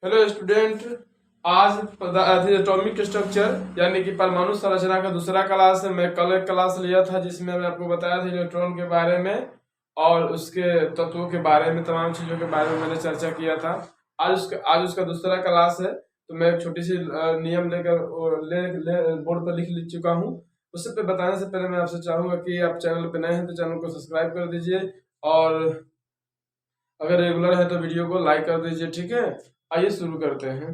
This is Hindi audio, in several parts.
Hello student. आज एटॉमिक स्ट्रक्चर यानी कि परमाणु संरचना का दूसरा क्लास है। मैं कल एक क्लास लिया था जिसमें मैं आपको बताया था इलेक्ट्रॉन के बारे में और उसके तत्वों के बारे में, तमाम चीज़ों के बारे में मैंने चर्चा किया था। आज उसका दूसरा क्लास है, तो मैं एक छोटी सी नियम लेकर बोर्ड पर लिख चुका हूँ। उससे पे बताने से पहले मैं आपसे चाहूँगा कि आप चैनल पर नए हैं तो चैनल को सब्सक्राइब कर दीजिए और अगर रेगुलर है तो वीडियो को लाइक कर दीजिए। ठीक है, आइए शुरू करते हैं।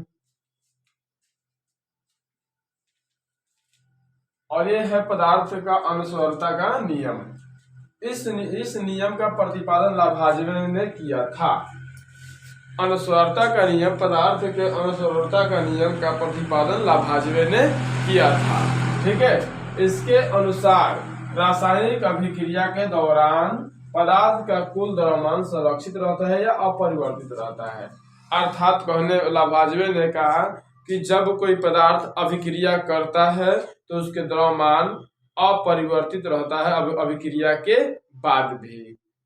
और ये है पदार्थ का अनुस्वारता का नियम। इस नियम का प्रतिपादन लाभार्जन ने किया था। अनुस्वारता का नियम, पदार्थ के अनुस्वारता का नियम का प्रतिपादन लाभार्जन ने किया था। ठीक है, इसके अनुसार रासायनिक अभिक्रिया के दौरान पदार्थ का कुल द्रव्यमान संरक्षित रहता है या अपरिवर्तित रहता है। अर्थात कहने लाभार्जन ने कहा कि जब कोई पदार्थ अभिक्रिया करता है तो उसके द्रव्यमान अपरिवर्तित रहता है अभिक्रिया के बाद भी।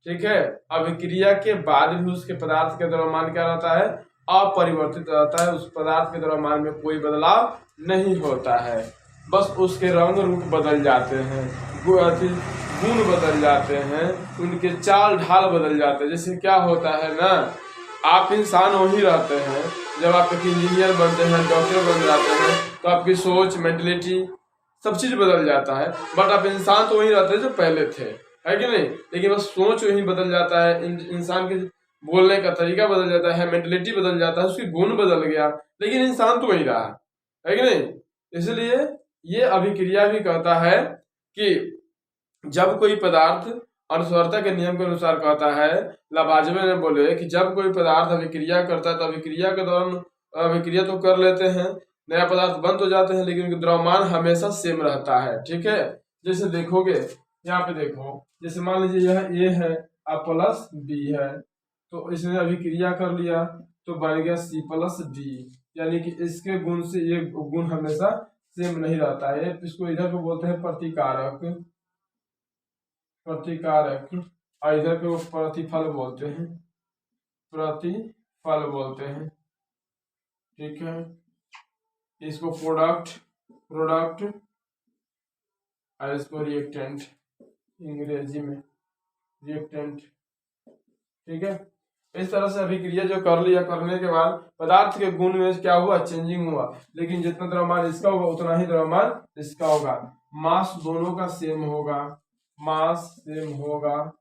ठीक है, अभिक्रिया के बाद भी उसके पदार्थ के द्रव्यमान क्या रहता है? अपरिवर्तित रहता है। उस पदार्थ के द्रव्यमान में कोई बदलाव नहीं होता है, बस उसके रंग रूप बदल जाते हैं, गुण बदल जाते हैं, उनके चाल ढाल बदल जाते हैं। जैसे क्या होता है ना, आप इंसान वही रहते हैं, जब आप एक इंजीनियर बनते हैं, डॉक्टर बन जाते हैं, तो आपकी सोच, मेंटलिटी, सब चीज बदल जाता है। बट आप इंसान तो वही रहते हैं जो पहले थे, है कि नहीं? लेकिन बस सोच वही बदल जाता है, इंसान के बोलने का तरीका बदल जाता है, मेंटलिटी बदल जाता है, उसकी गुण बदल गया, लेकिन इंसान तो वही रहा, है कि नहीं? इसलिए ये अभिक्रिया भी कहता है कि जब कोई पदार्थ अनुस्वारता के नियम के अनुसार कहता है, लाभार्जन ने बोले कि जब कोई पदार्थ अभिक्रिया करता है तो अभिक्रिया के दौरान अभिक्रिया तो कर लेते हैं, नया पदार्थ बन तो जाते हैं, लेकिन उनका द्रव्यमान हमेशा सेम रहता है। ठीक है, जैसे देखोगे यहाँ पे देखो, जैसे मान लीजिए यह ए है और प्लस बी है, तो इसने अभिक्रिया कर लिया तो बन गया सी प्लस डी, यानी कि इसके गुण से ये गुण हमेशा सेम नहीं रहता है। इसको इधर को बोलते हैं प्रतिकारक, प्रतिकारक, और इधर को प्रतिफल बोलते हैं, प्रतिफल बोलते हैं। ठीक है, इसको प्रोडक्ट, प्रोडक्ट, और इसको रिएक्टेंट, अंग्रेजी में रिएक्टेंट। ठीक है, इस तरह से अभिक्रिया जो कर लिया, करने के बाद पदार्थ के गुण में क्या हुआ? चेंजिंग हुआ, लेकिन जितना द्रव्यमान इसका होगा उतना ही द्रव्यमान इसका होगा। मास दोनों का सेम होगा, मास सेम होगा,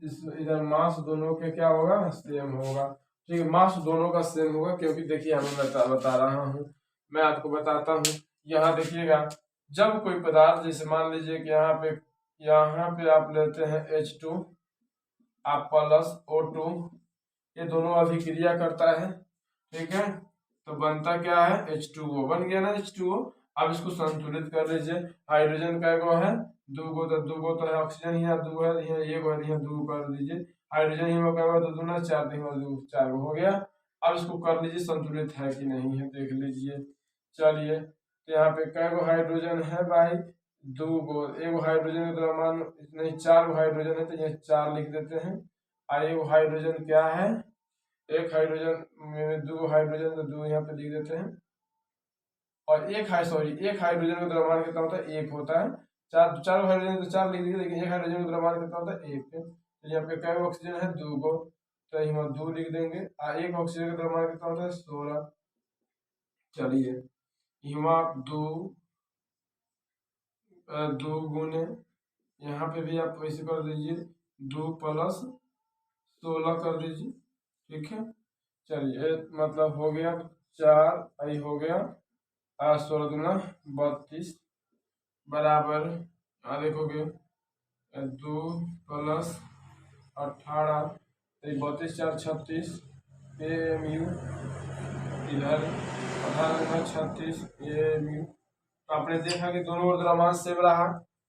इधर मास दोनों के क्या होगा? सेम होगा। ठीक है, मास दोनों का सेम होगा, क्योंकि देखिए हमें बता रहा हूँ, मैं आपको बताता हूँ। यहाँ देखिएगा, जब कोई पदार्थ, जैसे मान लीजिए कि यहाँ पे आप लेते हैं H2 आप प्लस O2, ये दोनों अभिक्रिया करता है। ठीक है, तो बनता क्या है? H2O बन गया ना, H2O। अब इसको संतुलित कर लीजिए। हाइड्रोजन का एगो है, दूगो तो है, ऑक्सीजन यहाँ दो है, यहाँ एक है, यहाँ दो कर दीजिए। हाइड्रोजन यहाँ का दो दूना चार, दो चार हो गया। अब इसको कर लीजिए संतुलित है कि नहीं है, देख लीजिए। चलिए, तो यहाँ पे कैगो हाइड्रोजन है भाई? दूगो, एगो हाइड्रोजन का द्रव्यमान नहीं, चार गो हाइड्रोजन है, तो यहाँ चार लिख देते हैं। और एगो हाइड्रोजन क्या है? एक हाइड्रोजन में दो हाइड्रोजन, तो दो यहाँ पे लिख देते हैं। और एक हाइड्रोजन का द्रव्यमान कितना होता है? एक होता है। चार हाइड्रोजन तो चार लिख दिए, लेकिन एक हाइड्रोजन का द्रव्यमान कितना होता है? एक। तो यहाँ पे क्या ऑक्सीजन है? दो गो, तो यहाँ दो लिख देंगे। और एक ऑक्सीजन का द्रव्यमान कितना होता है? 16। चलिए, यहाँ दो, दो गुने, यहाँ पे भी आप वैसे कर दीजिए, 2 + 16 कर दीजिए। ठीक है, चलिए, मतलब हो गया 4, आई हो गया 16 दूना 32 बराबर, देखोगे 2 + 18, 32 4 36 AMU, इधर 18 36 AMU। तो आपने देखा कि दोनों ओर द्रव्यमान सेम रहा,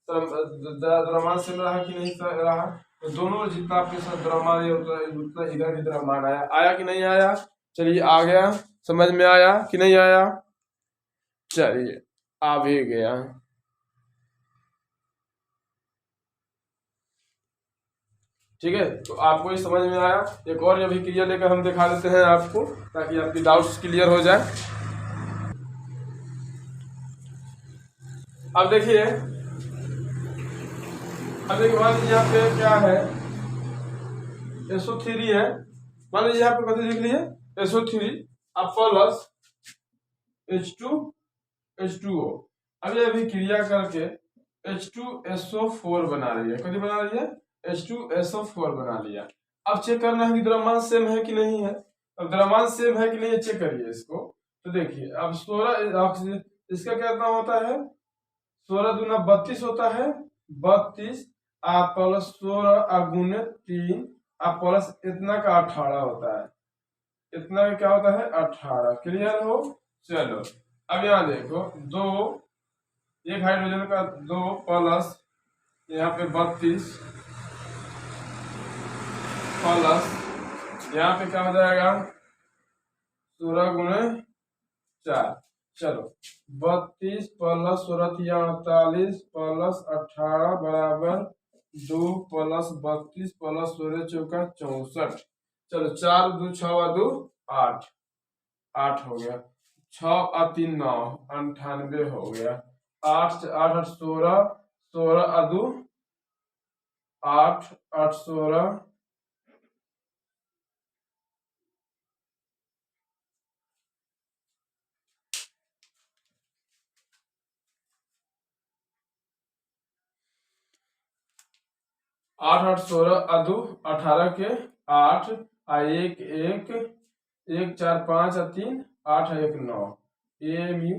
द्रव्यमान सेम रहा कि नहीं रहा? तो दोनों ओर जितना आपके साथ द्रव्यमान उतना इधर भी द्रव्यमान आया, आया कि नहीं आया? चलिए, आ गया, समझ में आया कि नहीं आया? चलिए, आ भी गया। ठीक है, तो आपको ये समझ में आया। एक और अभिक्रिया लेकर हम दिखा देते हैं आपको, ताकि आपकी डाउट्स क्लियर हो जाए। अब देखिए, मान लीजिए यहाँ पे क्या है, SO3 है। मान लीजिए यहाँ पे कथी लिख लिए, SO3 अब प्लस H2H2O। अब ये अभिक्रिया करके H2SO4 बना रही है। कथी बना रही है, H2SO4 बना लिया। अब चेक करना है कि द्रव्यमान सेम है कि नहीं है। अब द्रव्यमान सेम है कि नहीं, चेक करिए इसको। तो देखिए, अब 16 इसका कितना होता है, 16 दूना 32 होता है, 32 आप प्लस 16 गुने 3 आप प्लस इतना का 18 होता है। इतना का क्या होता है, 18। क्लियर हो। चलो अब यहाँ देखो, दो एक हाइड्रोजन का 2 प्लस यहाँ पे 32 प्लस यहाँ पे क्या हो जाएगा, 16 गुणे 4। चलो 32 प्लस 16 48 प्लस 18 बराबर 2 प्लस 32 प्लस 16 चौका 64। चलो 4 2 6 2 8 8 हो गया, 6 और 3 9 98 हो गया। 8 8 8 16 16 2 8 8 16 8 8 16 2 18 के 8 1 1 1 4 5 3 8 1 9 AMU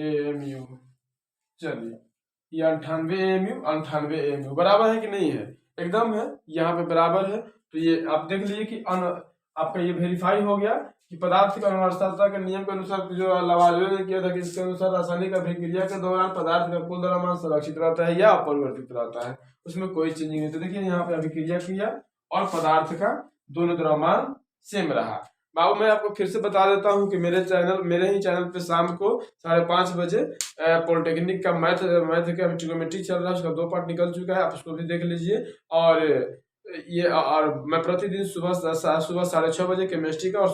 AMU। चलिए ये 98 AMU बराबर है कि नहीं है, एकदम है, यहाँ पे बराबर है। तो ये आप देख लीजिए कि आपका ये वेरीफाई हो गया कि पदार्थ की अनुवर्तता के नियम के अनुसार, जो लवाजो ने किया था कि इसके अनुसार रासायनिक अभिक्रिया के दौरान पदार्थ का कुल द्रव्यमान संरक्षित रहता है या अपरिवर्तित रहता है, उसमें कोई चेंजिंग नहीं। तो देखिए यहाँ पे अभिक्रिया किया और पदार्थ का दोनों द्रव्यमान सेम रहा। बाबू मैं आपको फिर से बता देता हूँ कि मेरे ही चैनल पे शाम को 5:30 बजे पॉलिटेक्निक का मैथ का ट्रिग्नोमेट्री चल रहा है, उसका 2 पार्ट निकल चुका है, आप उसको भी देख लीजिए। और मैं प्रतिदिन सुबह 6:30 बजे केमिस्ट्री का और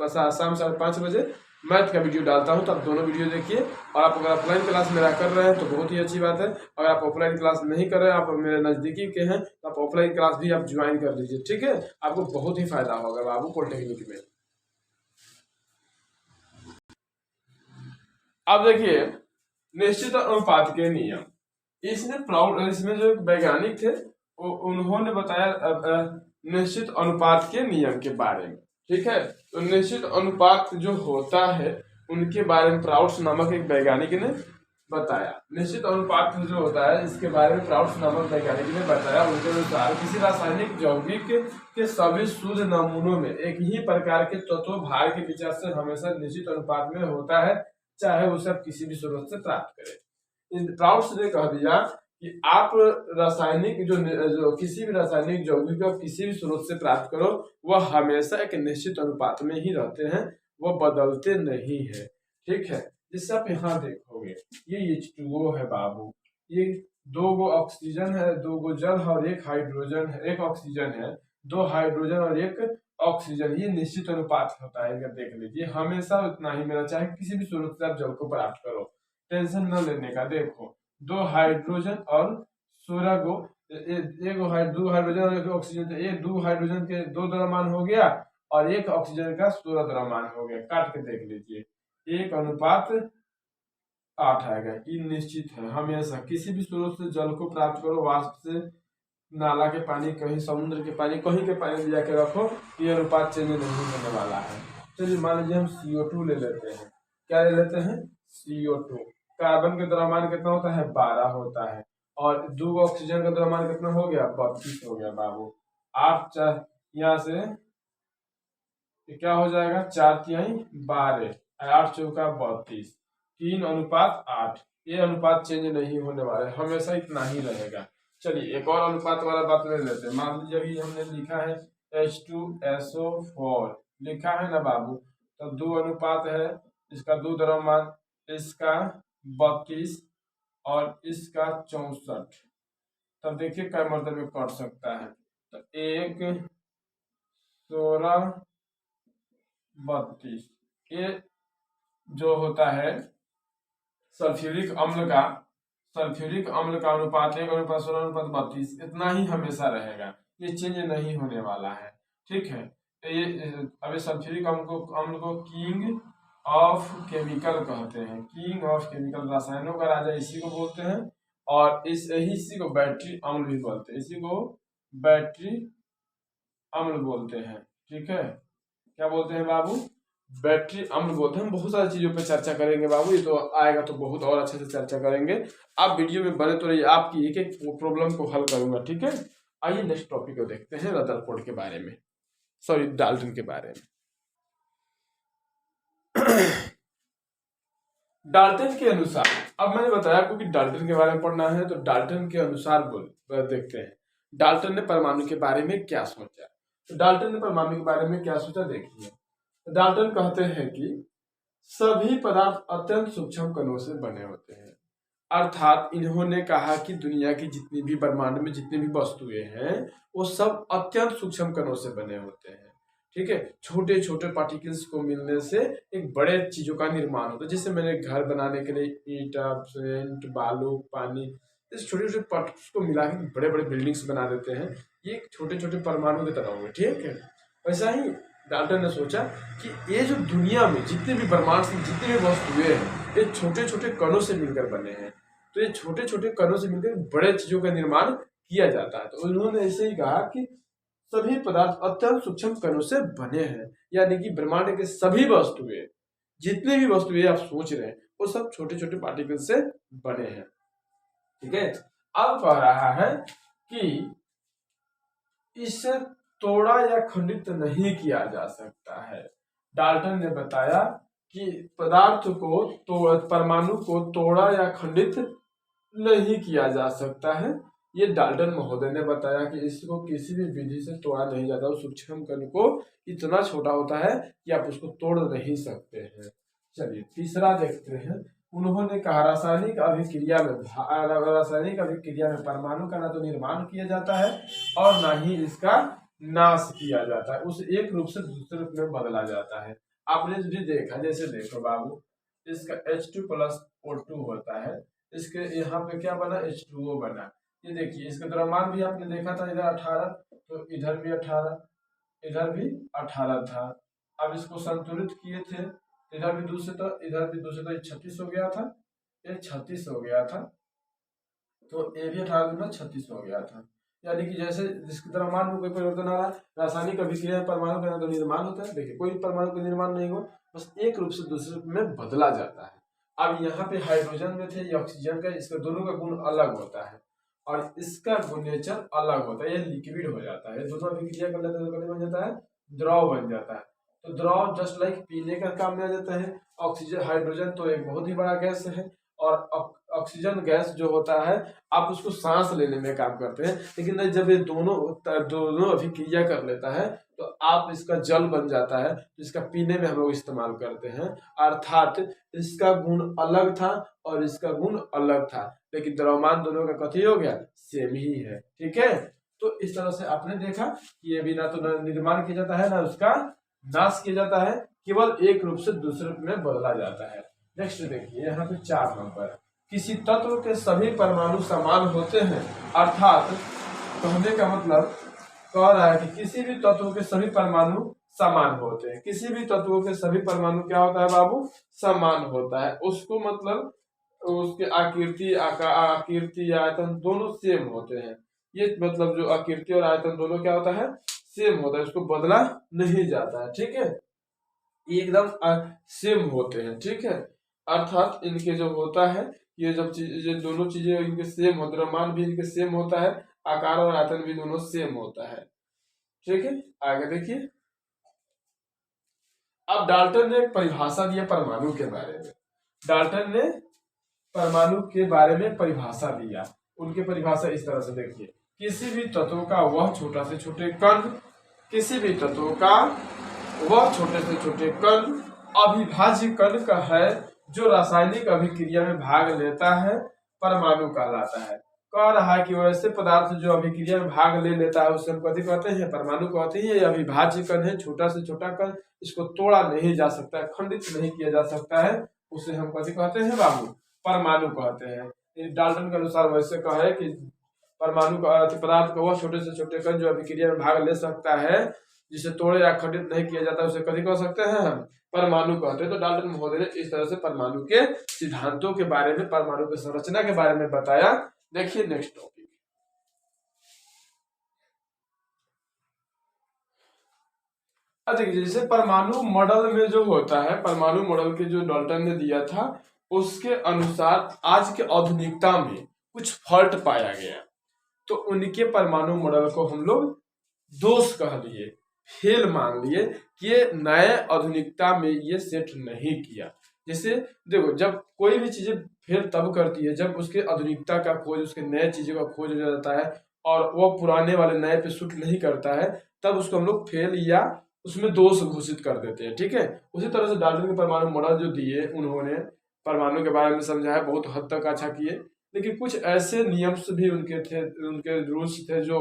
शाम 5:30 बजे मैथ का वीडियो डालता हूं, तो आप दोनों वीडियो देखिए। और आप अगर ऑफलाइन क्लास मेरा कर रहे हैं तो बहुत ही अच्छी बात है, अगर आप ऑफलाइन क्लास नहीं कर रहे हैं, आप मेरे नज़दीकी के हैं, तो आप ऑफलाइन क्लास भी आप ज्वाइन कर लीजिए, ठीक है। आपको बहुत ही फायदा होगा बाबू पॉलिटेक्निक में। अब देखिए निश्चित अनुपात के नियम, इसमें जो वैज्ञानिक थे उन्होंने बताया निश्चित अनुपात के नियम के बारे में, ठीक है। तो निश्चित अनुपात जो होता है उनके बारे में प्राउड्स नामक एक वैज्ञानिक ने बताया। निश्चित अनुपात जो होता है इसके बारे में प्राउड्स नामक वैज्ञानिक ने बताया। उनके अनुसार किसी रासायनिक यौगिक के सभी शुद्ध नमूनों में एक ही प्रकार के तत्व भार के विचार से हमेशा निश्चित अनुपात में होता है, चाहे उसे आप किसी भी स्रोत से प्राप्त करें। प्राउड्स ने कह दिया कि आप रासायनिक जो किसी भी रासायनिक यौगिक को किसी भी स्रोत से प्राप्त करो, वह हमेशा एक निश्चित अनुपात में ही रहते हैं, वह बदलते नहीं है, ठीक है। जिससे आप यहाँ देखोगे ये H2O है बाबू, ये 2 गो ऑक्सीजन है, 2 गो जल है और 1 हाइड्रोजन है, 1 ऑक्सीजन है, 2 हाइड्रोजन और 1 ऑक्सीजन। ये निश्चित अनुपात होता है, अगर देख लीजिए हमेशा उतना ही मिलना, चाहे किसी भी स्रोत से आप जल को प्राप्त करो, टेंशन न लेने का। देखो 2 हाइड्रोजन और 16 गो, 2 हाइड्रोजन और 1 ऑक्सीजन, तो ये 2 हाइड्रोजन के 2 द्रव्यमान हो गया और 1 ऑक्सीजन का 16 द्रव्यमान हो गया। काट के देख लीजिए 1 अनुपात 8 आएगा। ये निश्चित है, हमेशा किसी भी स्रोत से जल को प्राप्त करो, वाष्प से, नाला के पानी, कहीं समुद्र के पानी, कहीं के पानी ले जाके रखो, ये अनुपात चेंज नहीं होने वाला है। चलिए मान लीजिए हम CO2 ले लेते हैं। क्या ले लेते हैं, CO2। कार्बन का द्रव्यमान कितना होता है, 12 होता है, और 2 ऑक्सीजन का द्रव्यमान कितना हो गया, 32 हो गया बाबू। 8 यहाँ से क्या हो जाएगा, 4 तिहाई 12, 8 चौका 32, 3 अनुपात 8। ये अनुपात चेंज नहीं होने वाला है, हमेशा इतना ही रहेगा। चलिए एक और अनुपात वाला बात ले लेते हैं। मान लीजिए अभी हमने लिखा है H2SO4 लिखा है ना बाबू, तो 2 अनुपात है, इसका 2 द्रव्यमान, इसका 32 और इसका 64। तब देखिए कै मरतबे कट सकता है। तो 1 16 32 ये जो होता है सल्फ्यूरिक अम्ल का अनुपात 1 अनुपात 16 अनुपात 32 इतना ही हमेशा रहेगा, ये चेंज नहीं होने वाला है। ठीक है, तो ये अभी सल्फ्यूरिक अम्ल को किंग ऑफ केमिकल कहते हैं, किंग ऑफ केमिकल, रसायनों का राजा इसी को बोलते हैं। और इसी को बैटरी अम्ल भी बोलते हैं, इसी को बैटरी अम्ल बोलते हैं। ठीक है, क्या बोलते हैं बाबू? बैटरी अम्ल बोलते हैं। हम बहुत सारी चीजों पे चर्चा करेंगे बाबू, ये तो आएगा तो बहुत और अच्छे से चर्चा करेंगे। आप वीडियो में बने तो रहिए, आपकी एक एक प्रॉब्लम को हल करूंगा। ठीक है, आइए नेक्स्ट टॉपिक को देखते हैं, रदरफोर्ड के बारे में, सॉरी डाल्टन के बारे में। डाल्टन के अनुसार, अब मैंने बताया आपको कि डाल्टन के बारे में पढ़ना है, तो डाल्टन के अनुसार देखते हैं डाल्टन ने परमाणु के बारे में क्या सोचा। तो डाल्टन ने परमाणु के बारे में क्या सोचा, देखिए। डाल्टन कहते हैं कि सभी पदार्थ अत्यंत सूक्ष्म कणों से बने होते हैं, अर्थात इन्होंने कहा कि दुनिया की जितनी भी ब्रह्मांड में जितनी भी वस्तुएं हैं वो सब अत्यंत सूक्ष्म कणों से बने होते हैं। ठीक है, छोटे छोटे पार्टिकल्स को मिलने से एक बड़े चीजों का निर्माण होता है। जैसे मैंने घर बनाने के लिए ईंटा, सीमेंट, बालू, पानी, इस छोटे छोटे पार्टिकल्स को मिला के बड़े बड़े बिल्डिंग्स बना देते हैं, ये छोटे छोटे परमाणु की तरह होंगे। ठीक है, वैसा ही डाल्टन ने सोचा कि ये जो दुनिया में जितने भी ब्रह्मांड से जितनी भी वस्तुएं हैं ये छोटे छोटे कणों से मिलकर बने हैं, तो ये छोटे छोटे कणों से मिलकर बड़े चीजों का निर्माण किया जाता है। तो उन्होंने ऐसे ही कहा कि सभी पदार्थ अत्यंत सूक्ष्म कणों से बने हैं, यानी कि ब्रह्मांड के सभी वस्तुएं, जितने भी वस्तुएं आप सोच रहे हैं वो सब छोटे छोटे पार्टिकल से बने हैं। ठीक है, अब कह रहा है कि इससे तोड़ा या खंडित नहीं किया जा सकता है। डाल्टन ने बताया कि पदार्थ को परमाणु को तोड़ा या खंडित नहीं किया जा सकता है। ये डाल्टन महोदय ने बताया कि इसको किसी भी विधि से तोड़ा नहीं जाता, उस सूक्ष्म कण को इतना छोटा होता है कि आप उसको तोड़ नहीं सकते हैं। चलिए तीसरा देखते हैं। उन्होंने कहा रासायनिक अभिक्रिया में परमाणु का ना तो निर्माण किया जाता है और ना ही इसका नाश किया जाता है, उसे एक रूप से दूसरे रूप में बदला जाता है। आपने भी देखा, जैसे देखो बाबू, इसका H2+O2 होता है, इसके यहाँ पे क्या बना, H2O बना। ये देखिए इसका द्रव्यमान भी आपने देखा था, इधर 18 तो इधर भी 18, इधर भी 18 था। अब इसको संतुलित किए थे, इधर भी दूसरे तो इधर भी दूसरे तो 36 हो गया था, ये 36 हो गया था, तो ये भी 18 में 36 हो गया था। यानी कि जैसे जिसके द्रव्यमान में कोई परिवर्तन आ रहा है, रासायनिक अभिक्रिया में परमाणु का तो निर्माण होता है। देखिए कोई परमाणु का निर्माण नहीं हुआ, बस एक रूप से दूसरे रूप में बदला जाता है। अब यहाँ पे हाइड्रोजन में थे, ये ऑक्सीजन का, इसका दोनों का गुण अलग होता है और इसका गुण नेचर अलग होता है, ये लिक्विड हो जाता है। दोनों अभिक्रिया कर लेते हैं तो बन जाता है, द्रव बन जाता है। तो द्रव जस्ट लाइक पीने का काम में आ जाता है। ऑक्सीजन, हाइड्रोजन तो एक बहुत ही बड़ा गैस है और ऑक्सीजन गैस जो होता है आप उसको सांस लेने में काम करते हैं, लेकिन जब ये दोनों अभिक्रिया कर लेता है तो आप इसका जल बन जाता है, इसका पीने में हम लोग इस्तेमाल करते हैं। अर्थात इसका गुण अलग था और इसका गुण अलग था, लेकिन द्रव्यमान दोनों का कथी हो गया, सेम ही है। ठीक है, तो इस तरह से आपने देखा कि ये भी ना तो निर्माण किया जाता है ना उसका नाश किया जाता है, केवल एक रूप से दूसरे रूप में बदला जाता है। नेक्स्ट देखिए यहाँ पे 4 नंबर, किसी तत्व के सभी परमाणु समान होते हैं, अर्थात कहने का मतलब कह रहा है कि किसी भी तत्व के सभी परमाणु समान होते हैं। किसी भी तत्वों के सभी परमाणु क्या होता है बाबू, समान होता है। उसको मतलब उसके आकृति आयतन दोनों सेम होते हैं। ये मतलब जो आकृति और आयतन दोनों क्या होता है, सेम होता है, उसको बदला नहीं जाता है। ठीक है, एकदम सेम होते हैं। ठीक है, अर्थात इनके जो होता है ये जब ये दोनों चीजें इनके सेम होते हैं, द्रव्यमान भी इनके सेम होता है, आकार और आयतन भी दोनों सेम होता है। ठीक है, आगे देखिए। अब डाल्टन ने एक परिभाषा दिया परमाणु के बारे में। डाल्टन ने परमाणु के बारे में परिभाषा दिया। उनकी परिभाषा इस तरह से देखिए, किसी भी तत्व का वह छोटा से छोटे कण, किसी भी तत्व का वह छोटे से छोटे कण अविभाज्य कण का है जो रासायनिक अभिक्रिया में भाग लेता है, परमाणु कहलाता है। कह रहा है कि वैसे पदार्थ जो अभिक्रिया में भाग ले लेता है उसे हम कथी कहते हैं, परमाणु कहते हैं। ये अविभाज्य कण है, छोटा से छोटा कण, इसको तोड़ा नहीं जा सकता है, खंडित नहीं किया जा सकता है, उसे हम कथी कहते हैं बाबू, परमाणु कहते हैं। डाल्टन के अनुसार वैसे कहे कि परमाणु का पदार्थ का वह छोटे से छोटे कण जो अभिक्रिया में भाग ले सकता है, जिसे तोड़े या खंडित नहीं किया जाता, उसे कथी कह सकते हैं हम, परमाणु कहते हैं। तो डाल्टन महोदय ने इस तरह से परमाणु के सिद्धांतों के बारे में, परमाणु की संरचना के बारे में बताया। देखिए नेक्स्ट टॉपिक, देखिए जैसे परमाणु मॉडल में जो होता है, परमाणु मॉडल के जो डाल्टन ने दिया था उसके अनुसार आज के आधुनिकता में कुछ फॉल्ट पाया गया, तो उनके परमाणु मॉडल को हम लोग दोष कह लिए, फेल मान लिए कि ये नए आधुनिकता में ये सेट नहीं किया। जैसे देखो, जब कोई भी चीजें फेल तब करती है जब उसके आधुनिकता का खोज, उसके नए चीजों का खोज हो जाता है और वो पुराने वाले नए पे सूट नहीं करता है, तब उसको हम लोग फेल या उसमें दोष घोषित कर देते हैं। ठीक है, उसी तरह से डाल्टन के परमाणु मॉडल जो दिए, उन्होंने परमाणु के बारे में समझाया, बहुत हद तक अच्छा किए, लेकिन कुछ ऐसे नियम्स भी उनके थे, उनके रूल्स थे जो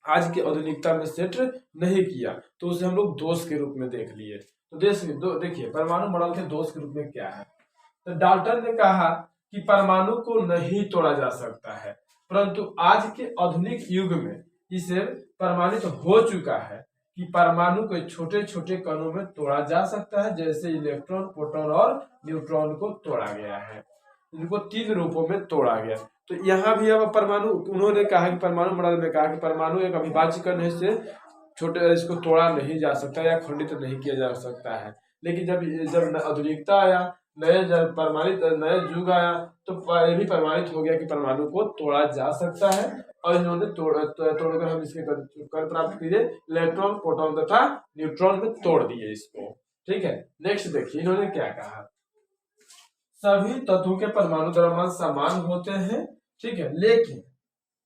आज की आधुनिकता में सेट नहीं किया, तो उसे हम लोग दोष के रूप में देख लिए। तो देखिए परमाणु मॉडल के दोष के रूप में क्या है। तो डाल्टन ने कहा कि परमाणु को नहीं तोड़ा जा सकता है, परंतु आज के आधुनिक युग में इसे प्रमाणित हो चुका है कि परमाणु को छोटे छोटे कणों में तोड़ा जा सकता है, जैसे इलेक्ट्रॉन, प्रोटॉन और न्यूट्रॉन को तोड़ा गया है। इनको 3 रूपों में तोड़ा गया। तो यहाँ भी अब परमाणु, उन्होंने कहा कि परमाणु मॉडल में कहा कि परमाणु एक अविभाज्य कण है, से छोटे, इसको तोड़ा नहीं जा सकता या खंडित नहीं किया जा सकता है। लेकिन जब आधुनिकता आया, जब परमाणित नया युग आया, तो ये भी प्रमाणित हो गया कि परमाणु को तोड़ा जा सकता है, और इन्होंने तोड़कर हम इसके कर प्राप्त किए, इलेक्ट्रॉन, प्रोटॉन तथा न्यूट्रॉन में तोड़ दिए इसको। ठीक है, नेक्स्ट देखिए इन्होंने क्या कहा। सभी तत्वों के परमाणु द्रव्यमान समान होते हैं, ठीक है, लेकिन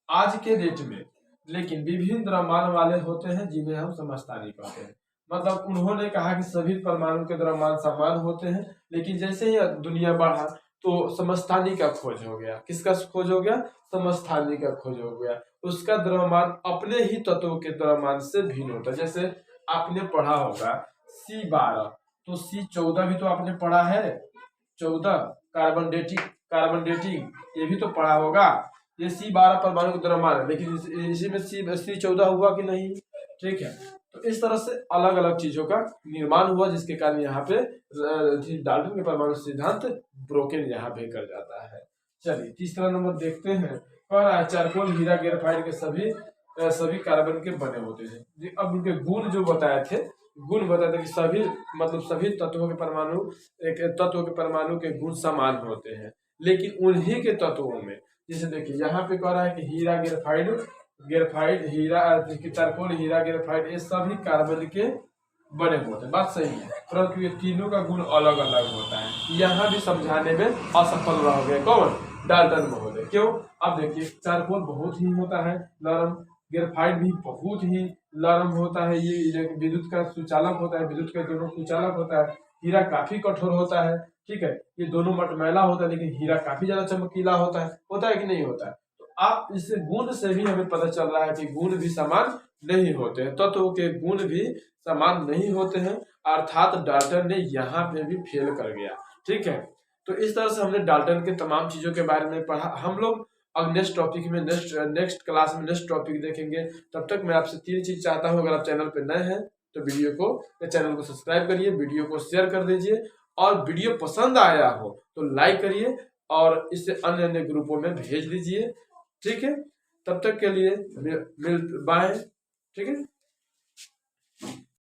आज के डेट में विभिन्न द्रव्यमान वाले होते हैं, जिन्हें हम समस्थानिक कहते हैं। मतलब उन्होंने कहा कि सभी परमाणु के द्रव्यमान समान होते हैं, लेकिन जैसे ही दुनिया बढ़ा तो समस्थानिक का खोज हो गया। किसका खोज हो गया? समस्थानिक का खोज हो गया। उसका द्रव्यमान अपने ही तत्वों के द्रव्यमान से भिन्न होता है। जैसे आपने पढ़ा होगा C12, तो C14 भी तो आपने पढ़ा है, 14 कार्बन डेटिंग ये भी तो पढ़ा होगा। ये C12 परमाणु का द्रव्यमान है, लेकिन इसी में C14 हुआ कि नहीं? ठीक है, तो इस तरह से अलग अलग चीजों का निर्माण हुआ, जिसके कारण यहाँ पे डाल्टन के परमाणु सिद्धांत ब्रोकन यहाँ पे कर जाता है। चलिए तीसरा नंबर देखते हैं। कह रहा है चारकोल, हीरा, ग्रेफाइट के सभी कार्बन के बने होते हैं। अब उनके गुण जो बताए थे, कि सभी तत्वों के परमाणु, एक तत्व के परमाणु के गुण समान होते हैं, लेकिन उन्हीं के तत्वों में, जैसे देखिए यहाँ पे कह रहा है कि हीरा, ग्रेफाइट, हीरा, चारकोल, हीरा, ग्रेफाइट, ये सभी कार्बन के बने होते हैं। बात सही है, परंतु ये तीनों का गुण अलग अलग होता है। यहाँ भी समझाने में असफल रह गए कौन? डाल्टन महोदय। क्यों? अब देखिए चारकोल बहुत ही होता है नरम, ग्रेफाइट भी बहुत ही नरम होता है, ये विद्युत का सुचालक होता है, विद्युत का दोनों सुचालक होता है। हीरा काफी कठोर होता है, ठीक है, ये दोनों मटमैला होता है, लेकिन हीरा काफी ज्यादा चमकीला होता है कि नहीं होता है? तो आप इससे गुण से भी हमें पता चल रहा है कि गुण भी समान नहीं होते हैं, तत्व के गुण भी समान नहीं होते हैं, अर्थात डाल्टन ने यहाँ पे भी फेल कर गया। ठीक है, तो इस तरह से हमने डाल्टन के तमाम चीजों के बारे में पढ़ा। हम लोग अब नेक्स्ट टॉपिक में, नेक्स्ट क्लास में नेक्स्ट टॉपिक देखेंगे। तब तक मैं आपसे 3 चीज चाहता हूँ। अगर आप चैनल पे नए हैं तो चैनल को सब्सक्राइब करिए, वीडियो को शेयर कर दीजिए, और वीडियो पसंद आया हो तो लाइक करिए और इसे अन्य ग्रुपों में भेज दीजिए। ठीक है, तब तक के लिए बाय। ठीक है।